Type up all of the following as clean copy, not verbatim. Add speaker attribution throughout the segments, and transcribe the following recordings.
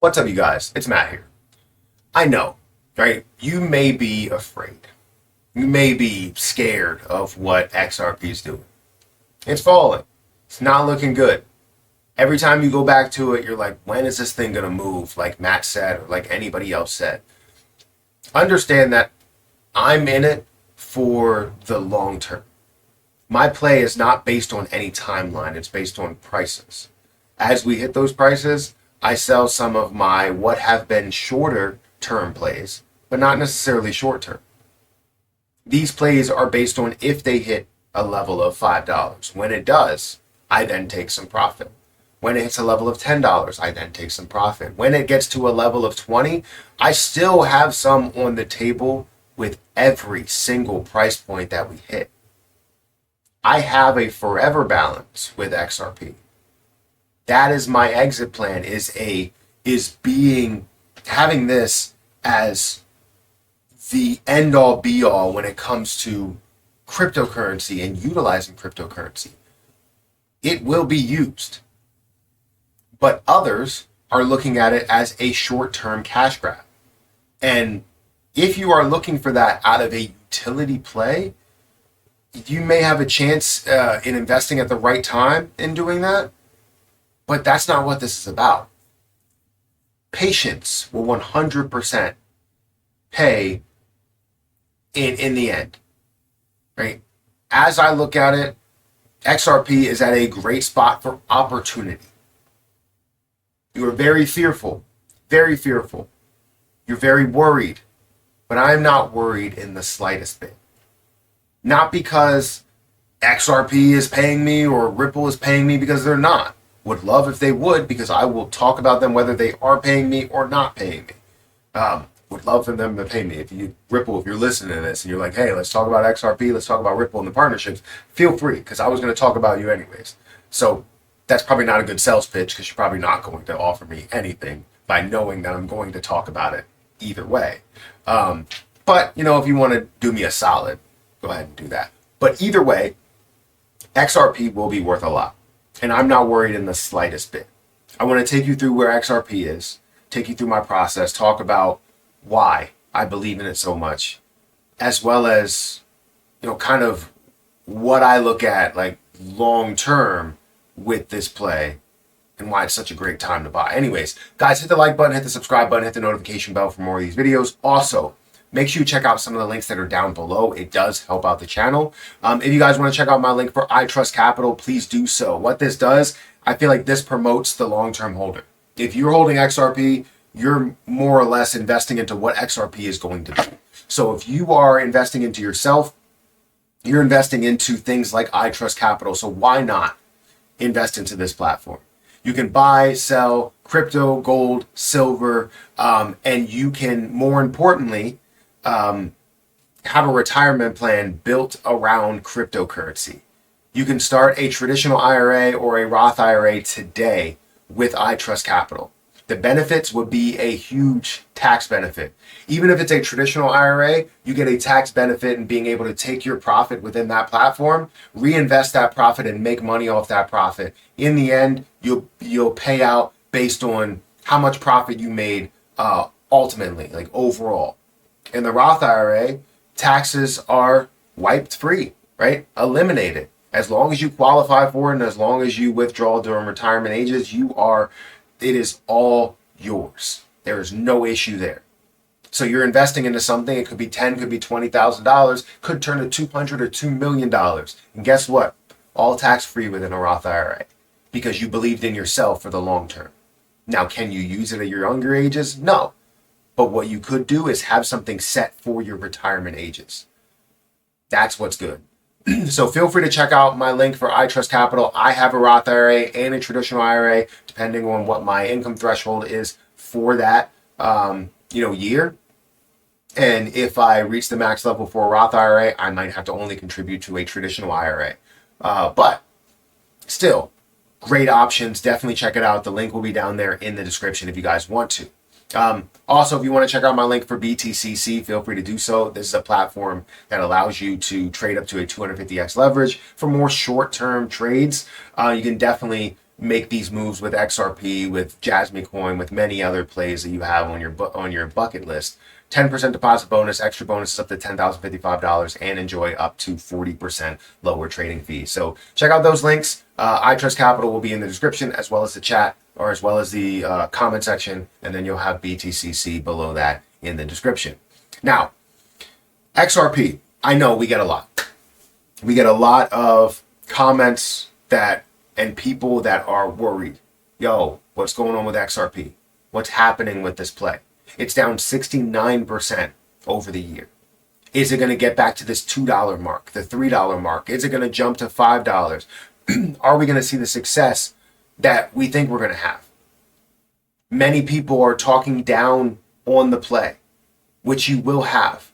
Speaker 1: What's up, you guys? It's Matt here. I know, right? You may be afraid. You may be scared of what XRP is doing. It's falling. It's not looking good. Every time you go back to it, you're like, when is this thing going to move? Like Matt said, or like anybody else said. Understand that I'm in it for the long term. My play is not based on any timeline. It's based on prices. As we hit those prices, I sell some of my what have been shorter term plays, but not necessarily short term. These plays are based on if they hit a level of $5. When it does, I then take some profit. When it hits a level of $10, I then take some profit. When it gets to a level of 20, I still have some on the table with every single price point that we hit. I have a forever balance with XRP. That is my exit plan, having this as the end all be all when it comes to cryptocurrency and utilizing cryptocurrency. It will be used, but others are looking at it as a short-term cash grab. And if you are looking for that out of a utility play, you may have a chance in investing at the right time in doing that. But that's not what this is about. Patience will 100% pay in the end, right? As I look at it, XRP is at a great spot for opportunity. You are very fearful, very fearful. You're very worried, but I'm not worried in the slightest bit. Not because XRP is paying me or Ripple is paying me, because they're not. Would love if they would, because I will talk about them whether they are paying me or not paying me. Would love for them to pay me. Ripple, if you're listening to this and you're like, hey, let's talk about XRP, let's talk about Ripple and the partnerships, feel free, because I was going to talk about you anyways. So that's probably not a good sales pitch, because you're probably not going to offer me anything by knowing that I'm going to talk about it either way. But, if you want to do me a solid, go ahead and do that. But either way, XRP will be worth a lot. And I'm not worried in the slightest bit. I want to take you through where XRP is, take you through my process, talk about why I believe in it so much, as well as, kind of what I look at like long term with this play and why it's such a great time to buy. Anyways, guys, hit the like button, hit the subscribe button, hit the notification bell for more of these videos. Also, make sure you check out some of the links that are down below. It does help out the channel. If you guys want to check out my link for iTrustCapital, please do so. What this does, I feel like this promotes the long-term holder. If you're holding XRP, you're more or less investing into what XRP is going to do. So if you are investing into yourself, you're investing into things like iTrustCapital. So why not invest into this platform? You can buy, sell crypto, gold, silver, and you can, more importantly, have a retirement plan built around cryptocurrency. You can start a traditional IRA or a Roth IRA today with iTrustCapital. The benefits would be a huge tax benefit. Even if it's a traditional IRA, you get a tax benefit in being able to take your profit within that platform, reinvest that profit, and make money off that profit. In the end, you'll pay out based on how much profit you made ultimately, like overall. In the Roth IRA, taxes are wiped free, right? Eliminated. As long as you qualify for it and as long as you withdraw during retirement ages, it is all yours. There is no issue there. So you're investing into something, it could be $10,000, could be $20,000, could turn to $200,000 or $2 million. And guess what? All tax free within a Roth IRA because you believed in yourself for the long term. Now, can you use it at your younger ages? No. But what you could do is have something set for your retirement ages. That's what's good. So feel free to check out my link for iTrustCapital. I have a Roth IRA and a traditional IRA, depending on what my income threshold is for that year. And if I reach the max level for a Roth IRA, I might have to only contribute to a traditional IRA. But still, great options. Definitely check it out. The link will be down there in the description if you guys want to. Also, if you want to check out my link for BTCC, feel free to do so. This is a platform that allows you to trade up to a 250x leverage for more short-term trades. You can definitely make these moves with XRP, with Jasmine Coin, with many other plays that you have on your bucket list. 10% deposit bonus, extra bonuses up to $10,055, and enjoy up to 40% lower trading fees. So check out those links. iTrustCapital will be in the description, as well as the chat, or as well as the comment section, and then you'll have BTCC below that in the description. Now, XRP, I know we get a lot. We get a lot of comments and people that are worried. Yo, what's going on with XRP? What's happening with this play? It's down 69% over the year. Is it going to get back to this $2 mark, the $3 mark? Is it going to jump to $5? Are we going to see the success that we think we're going to have? Many people are talking down on the play, which you will have.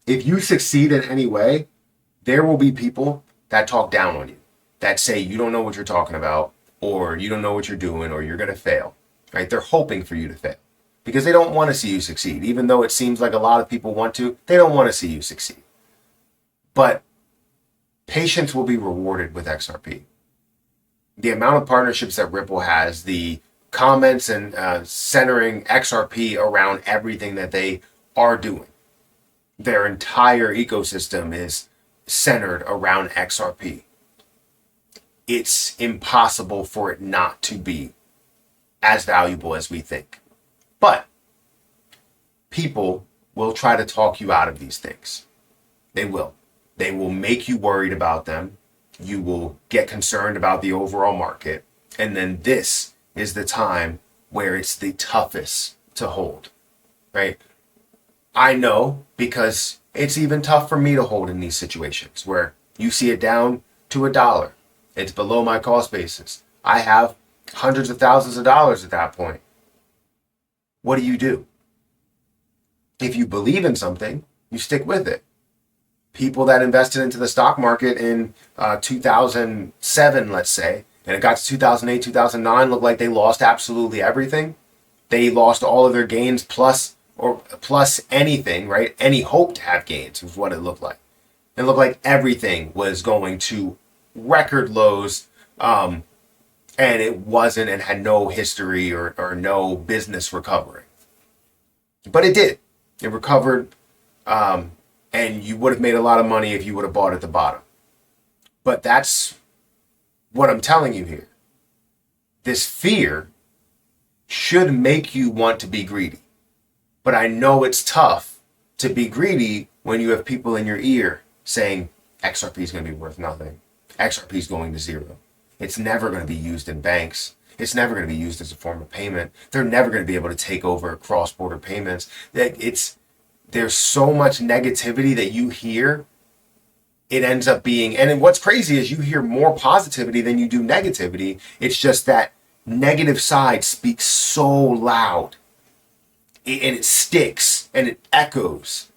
Speaker 1: If you succeed in any way, there will be people that talk down on you, that say you don't know what you're talking about, or you don't know what you're doing, or you're going to fail, right? They're hoping for you to fail because they don't want to see you succeed. Even though it seems like a lot of people want to, they don't want to see you succeed. But patience will be rewarded with XRP. The amount of partnerships that Ripple has, the comments and centering XRP around everything that they are doing. Their entire ecosystem is centered around XRP. It's impossible for it not to be as valuable as we think. But people will try to talk you out of these things. They will. They will make you worried about them. You will get concerned about the overall market. And then this is the time where it's the toughest to hold, right? I know, because it's even tough for me to hold in these situations where you see it down to $1. It's below my cost basis. I have hundreds of thousands of dollars at that point. What do? If you believe in something, you stick with it. People that invested into the stock market in 2007, let's say, and it got to 2008, 2009, looked like they lost absolutely everything. They lost all of their gains plus anything, right? Any hope to have gains was what it looked like. It looked like everything was going to record lows, and it wasn't, and had no history or no business recovering. But it did. It recovered, and you would have made a lot of money if you would have bought at the bottom. But that's what I'm telling you here. This fear should make you want to be greedy. But I know it's tough to be greedy when you have people in your ear saying XRP is going to be worth nothing. XRP is going to zero. It's never going to be used in banks. It's never going to be used as a form of payment. They're never going to be able to take over cross-border payments. There's so much negativity that you hear. It ends up being, and what's crazy is you hear more positivity than you do negativity. It's just that negative side speaks so loud, and it sticks and it echoes,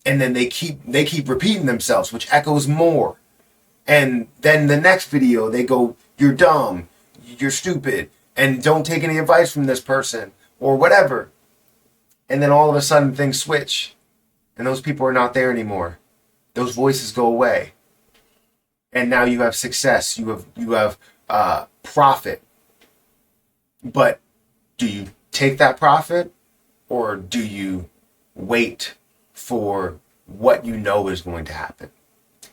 Speaker 1: and then they keep repeating themselves, which echoes more. And then the next video they go, you're dumb, you're stupid, and don't take any advice from this person or whatever. And then all of a sudden things switch, and those people are not there anymore. Those voices go away, and now you have success. You have profit. But do you take that profit, or do you wait for what you know is going to happen?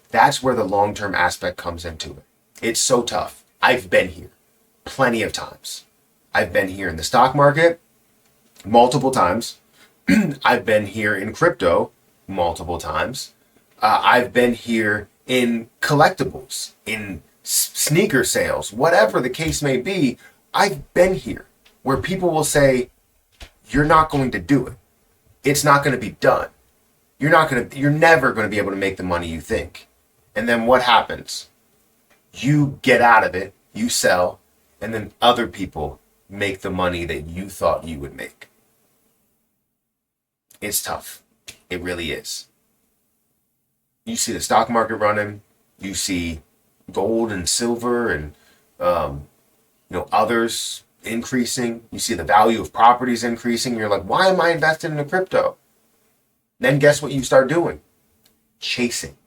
Speaker 1: That's where the long-term aspect comes into it. It's so tough. I've been here plenty of times. I've been here in the stock market multiple times. I've been here in crypto multiple times. I've been here in collectibles, in sneaker sales, whatever the case may be. I've been here where people will say, you're not going to do it. It's not going to be done. You're never going to be able to make the money you think. And then what happens? You get out of it, you sell, and then other people make the money that you thought you would make. It's tough. It really is. You see the stock market running, you see gold and silver and others increasing. You see the value of properties increasing. You're like, why am I invested in a crypto? Then guess what you start doing? Chasing.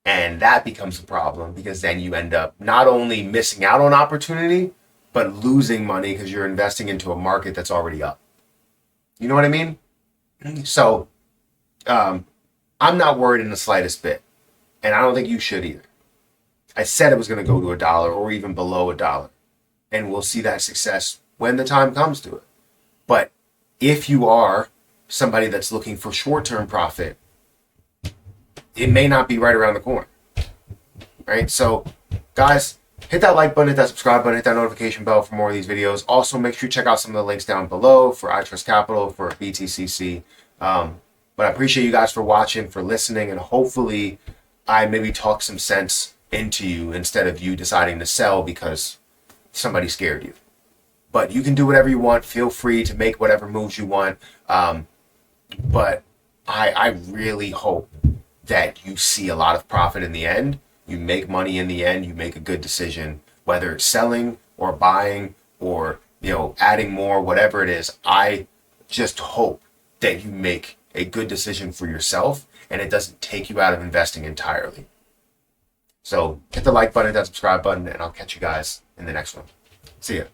Speaker 1: And that becomes a problem because then you end up not only missing out on opportunity, but losing money because you're investing into a market that's already up. You know what I mean? So I'm not worried in the slightest bit. And I don't think you should either. I said it was going to go to $1 or even below $1. And we'll see that success when the time comes to it. But if you are somebody that's looking for short-term profit, it may not be right around the corner, right? So, guys, hit that like button, hit that subscribe button, hit that notification bell for more of these videos. Also, make sure you check out some of the links down below for iTrustCapital, for BTCC. But I appreciate you guys for watching, for listening, and hopefully I maybe talk some sense into you instead of you deciding to sell because somebody scared you. But you can do whatever you want. Feel free to make whatever moves you want. But I really hope that you see a lot of profit in the end, you make money in the end, you make a good decision, whether it's selling or buying or, adding more, whatever it is. I just hope that you make a good decision for yourself and it doesn't take you out of investing entirely. So hit the like button, hit that subscribe button, and I'll catch you guys in the next one. See ya.